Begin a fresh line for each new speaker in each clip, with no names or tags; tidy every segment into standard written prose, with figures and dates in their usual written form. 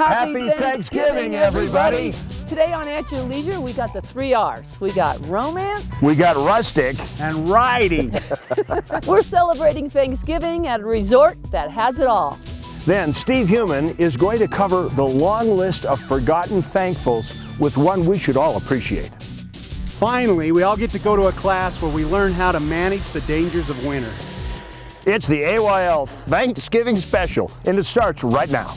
Happy Thanksgiving, everybody.
Today on At Your Leisure, we got the 3 R's. We got romance.
We got rustic.
And riding.
We're celebrating Thanksgiving at a resort that has it all.
Then Steve Human is going to cover the long list of forgotten thankfuls with one we should all appreciate.
Finally, we all get to go to a class where we learn how to manage the dangers of winter.
It's the AYL Thanksgiving Special, and it starts right now.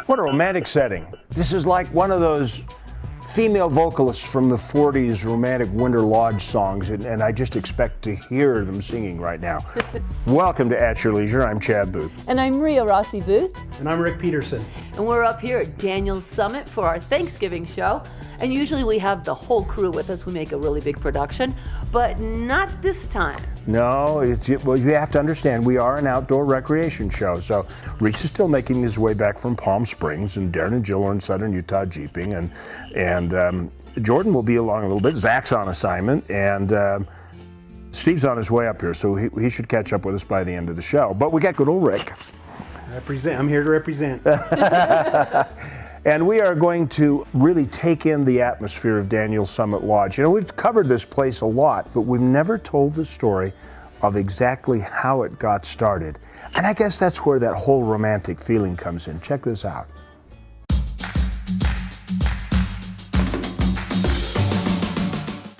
What a romantic setting. This is like one of those female vocalists from the 40s romantic winter lodge songs, and I just expect to hear them singing right now. Welcome to At Your Leisure. I'm Chad Booth.
And I'm Maria Rossi Booth.
And I'm Rick Peterson.
And we're up here at Daniel's Summit for our Thanksgiving show. And usually we have the whole crew with us. We make a really big production, but not this time.
No, well, you have to understand, we are an outdoor recreation show. So Reese is still making his way back from Palm Springs, and Darren and Jill are in Southern Utah jeeping, and Jordan will be along a little bit. Zach's on assignment, and Steve's on his way up here, so he should catch up with us by the end of the show. But we got good old Rick.
I'm here to represent.
And we are going to really take in the atmosphere of Daniel's Summit Lodge. You know, we've covered this place a lot, but we've never told the story of exactly how it got started. And I guess that's where that whole romantic feeling comes in. Check this out.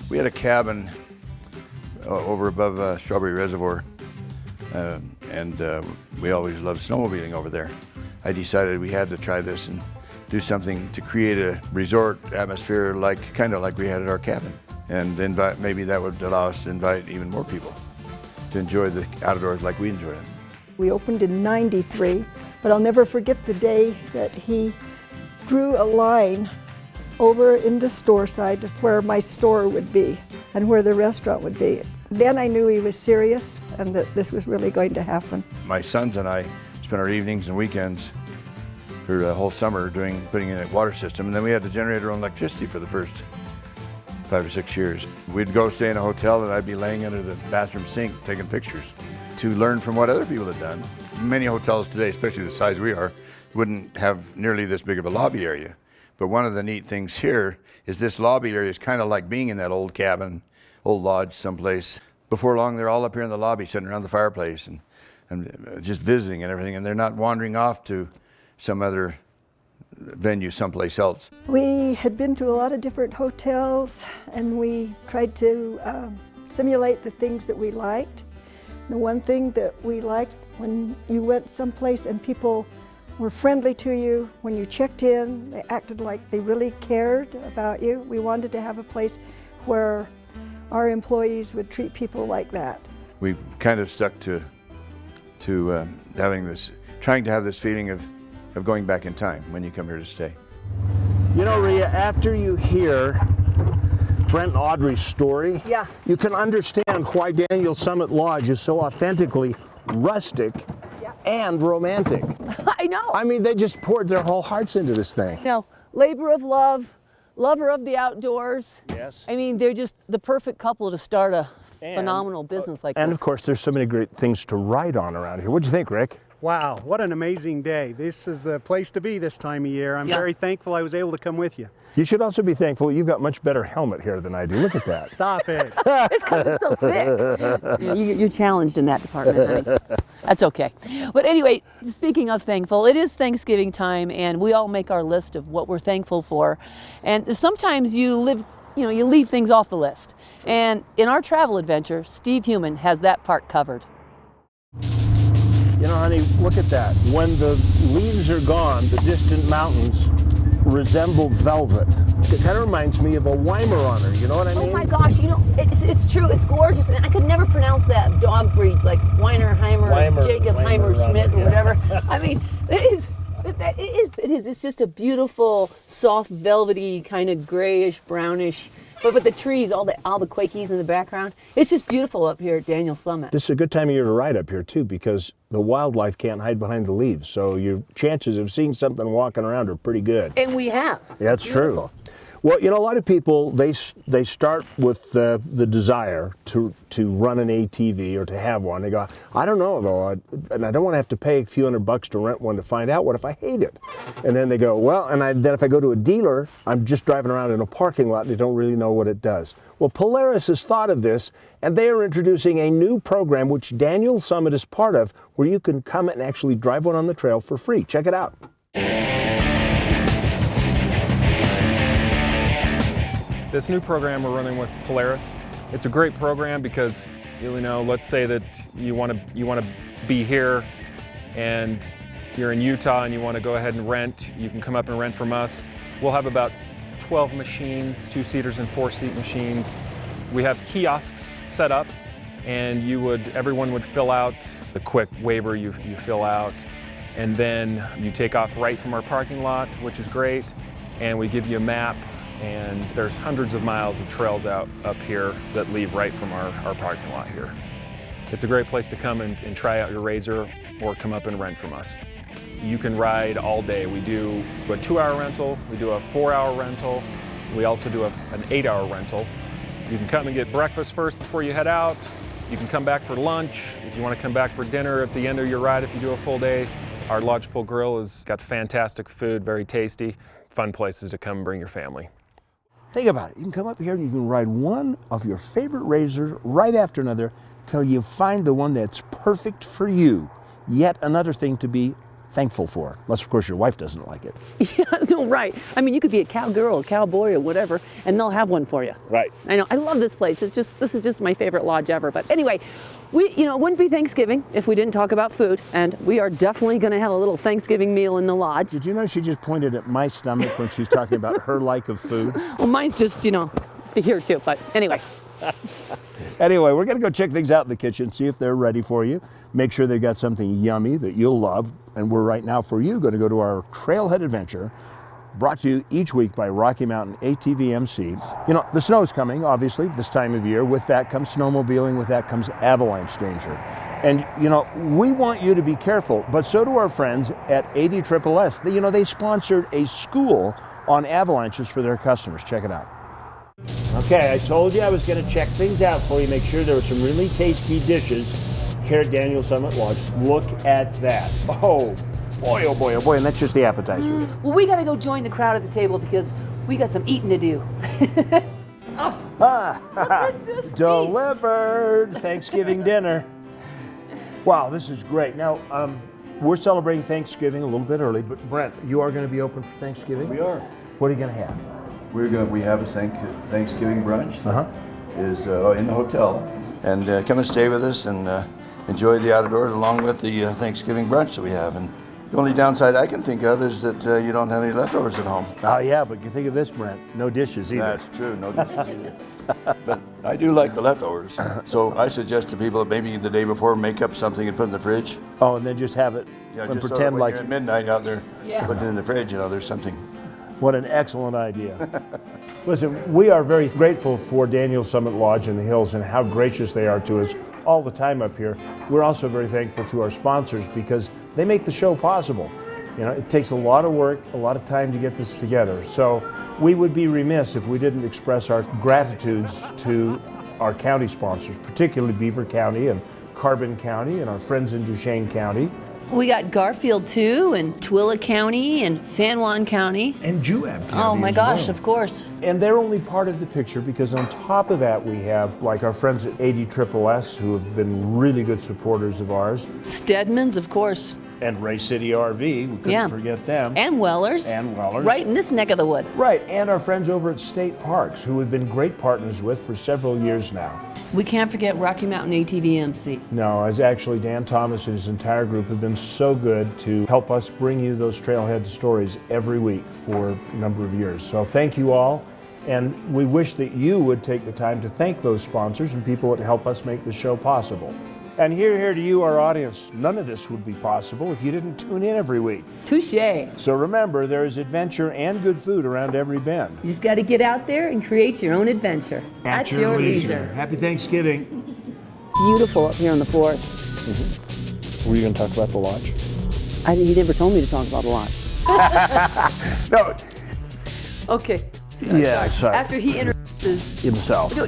We had a cabin over above Strawberry Reservoir, and we always loved snowmobiling over there. I decided we had to try this and do something to create a resort atmosphere kind of like we had at our cabin, and maybe that would allow us to invite even more people to enjoy the outdoors like we enjoy it.
We opened in '93, but I'll never forget the day that he drew a line over in the store side of where my store would be and where the restaurant would be. Then I knew he was serious and that this was really going to happen.
My sons and I spent our evenings and weekends for the whole summer putting in a water system, and then we had to generate our own electricity for the first 5 or 6 years. We'd go stay in a hotel, and I'd be laying under the bathroom sink taking pictures to learn from what other people had done. Many hotels today, especially the size we are, wouldn't have nearly this big of a lobby area. But one of the neat things here is this lobby area is kind of like being in that old cabin, old lodge someplace. Before long, they're all up here in the lobby sitting around the fireplace and just visiting and everything, and they're not wandering off to some other venue someplace else.
We had been to a lot of different hotels and we tried to simulate the things that we liked. The one thing that we liked when you went someplace and people were friendly to you, when you checked in, they acted like they really cared about you. We wanted to have a place where our employees would treat people like that.
We've kind of stuck to trying to have this feeling of going back in time when you come here to stay.
You know, Rhea, after you hear Brent and Audrey's story,
Yeah.
you can understand why Daniel's Summit Lodge is so authentically rustic and romantic.
I know.
I mean, they just poured their whole hearts into this thing.
You know, labor of love, lover of the outdoors.
Yes.
I mean, they're just the perfect couple to start a phenomenal business like this.
And of course, there's so many great things to write on around here. What'd you think, Rick?
Wow, what an amazing day. This is the place to be this time of year. I'm very thankful I was able to come with you.
You should also be thankful you've got much better helmet hair than I do. Look at that.
Stop it.
It's because it's so thick. You're challenged in that department, honey. That's okay. But anyway, speaking of thankful, it is Thanksgiving time, and we all make our list of what we're thankful for. And sometimes you leave things off the list. And in our travel adventure, Steve Human has that part covered.
You know, honey, look at that. When the leaves are gone, the distant mountains resemble velvet. It kind of reminds me of a Weimaraner, you know what I mean?
Oh my gosh, you know, it's true, it's gorgeous. And I could never pronounce that dog breeds like Weinerheimer, Jacob Heimer Schmidt or whatever. I mean, it is. It's just a beautiful, soft, velvety, kind of grayish, brownish But the trees, all the Quakies in the background, it's just beautiful up here at Daniel Summit.
This is a good time of year to ride up here too, because the wildlife can't hide behind the leaves. So your chances of seeing something walking around are pretty good.
And we have.
Yeah, that's true. Well, you know, a lot of people, they start with the desire to run an ATV or to have one. They go, I don't know though, and I don't want to have to pay a few $100 to rent one to find out. What if I hate it? And then they go, well, and then if I go to a dealer, I'm just driving around in a parking lot and they don't really know what it does. Well, Polaris has thought of this, and they are introducing a new program which Daniel Summit is part of, where you can come and actually drive one on the trail for free. Check it out.
This new program we're running with Polaris, it's a great program because, you know, let's say that you want to be here and you're in Utah and you want to go ahead and rent. You can come up and rent from us. We'll have about 12 machines, 2-seaters and 4-seat machines. We have kiosks set up, and everyone would fill out the quick waiver you fill out, and then you take off right from our parking lot, which is great, and we give you a map. And there's hundreds of miles of trails up here that leave right from our parking lot here. It's a great place to come and try out your RZR or come up and rent from us. You can ride all day. We do a 2-hour rental, we do a 4-hour rental, we also do an 8-hour rental. You can come and get breakfast first before you head out. You can come back for lunch. If you want to come back for dinner at the end of your ride, if you do a full day, our Lodgepole Grill has got fantastic food, very tasty, fun places to come and bring your family.
Think about it. You can come up here and you can ride one of your favorite RZRs right after another till you find the one that's perfect for you. Yet another thing to be thankful for. Unless, of course, your wife doesn't like it.
Yeah, no, right. I mean, you could be a cowgirl, a cowboy, or whatever, and they'll have one for you.
Right.
I know. I love this place. This is just my favorite lodge ever. But anyway, it wouldn't be Thanksgiving if we didn't talk about food, and we are definitely going to have a little Thanksgiving meal in the lodge.
Did you know she just pointed at my stomach when she's talking about her like of food?
Well, mine's just, here too. But anyway.
Anyway, we're going to go check things out in the kitchen, see if they're ready for you. Make sure they've got something yummy that you'll love. And we're right now, for you, going to go to our Trailhead Adventure, brought to you each week by Rocky Mountain ATV MC. You know, the snow's coming, obviously, this time of year. With that comes snowmobiling. With that comes avalanche danger. And, we want you to be careful, but so do our friends at ATVs. They sponsored a school on avalanches for their customers. Check it out. Okay, I told you I was going to check things out for you, make sure there were some really tasty dishes here at Daniel Summit Lodge. Look at that. Oh boy, oh boy, oh boy, and that's just the appetizers.
Well, we got to go join the crowd at the table because we got some eating to do. Look at this
Delivered Thanksgiving dinner. Wow, this is great. Now, we're celebrating Thanksgiving a little bit early, but Brent, you are going to be open for Thanksgiving?
We are.
What are you going to have?
We have a Thanksgiving brunch that is in the hotel, and come and stay with us and enjoy the outdoors along with the Thanksgiving brunch that we have. And the only downside I can think of is that you don't have any leftovers at home.
Oh yeah, but you think of this, Brent, no dishes either.
That's true, no dishes either. But I do like the leftovers, so I suggest to people that maybe the day before make up something and put it in the fridge.
Oh, and then just have it and
just
pretend
so
like
you're at midnight out there, put it in the fridge. There's something.
What an excellent idea. Listen, we are very grateful for Daniel Summit Lodge in the hills and how gracious they are to us all the time up here. We're also very thankful to our sponsors because they make the show possible. It takes a lot of work, a lot of time to get this together. So we would be remiss if we didn't express our gratitudes to our county sponsors, particularly Beaver County and Carbon County and our friends in Duchesne County.
We got Garfield too, and Tooele County, and San Juan County.
And Juab County.
Oh my gosh, of course.
And they're only part of the picture because on top of that we have like our friends at ATVs who have been really good supporters of ours.
Stedman's, of course.
And Ray City RV, we couldn't forget them.
And Wellers.
And Wellers.
Right in this neck of the woods.
Right, and our friends over at State Parks who we've been great partners with for several years now.
We can't forget Rocky Mountain ATV MC.
No, as actually Dan Thomas and his entire group have been so good to help us bring you those trailhead stories every week for a number of years. So thank you all, and we wish that you would take the time to thank those sponsors and people that help us make the show possible. And here to you, our audience, none of this would be possible if you didn't tune in every week.
Touche.
So remember, there is adventure and good food around every bend.
You just got to get out there and create your own adventure.
At your leisure. Happy Thanksgiving.
Beautiful up here in the forest.
Were you going to talk about the lodge?
He never told me to talk about the lodge.
No.
Okay.
Yeah, sorry.
After he introduces
Himself.
No,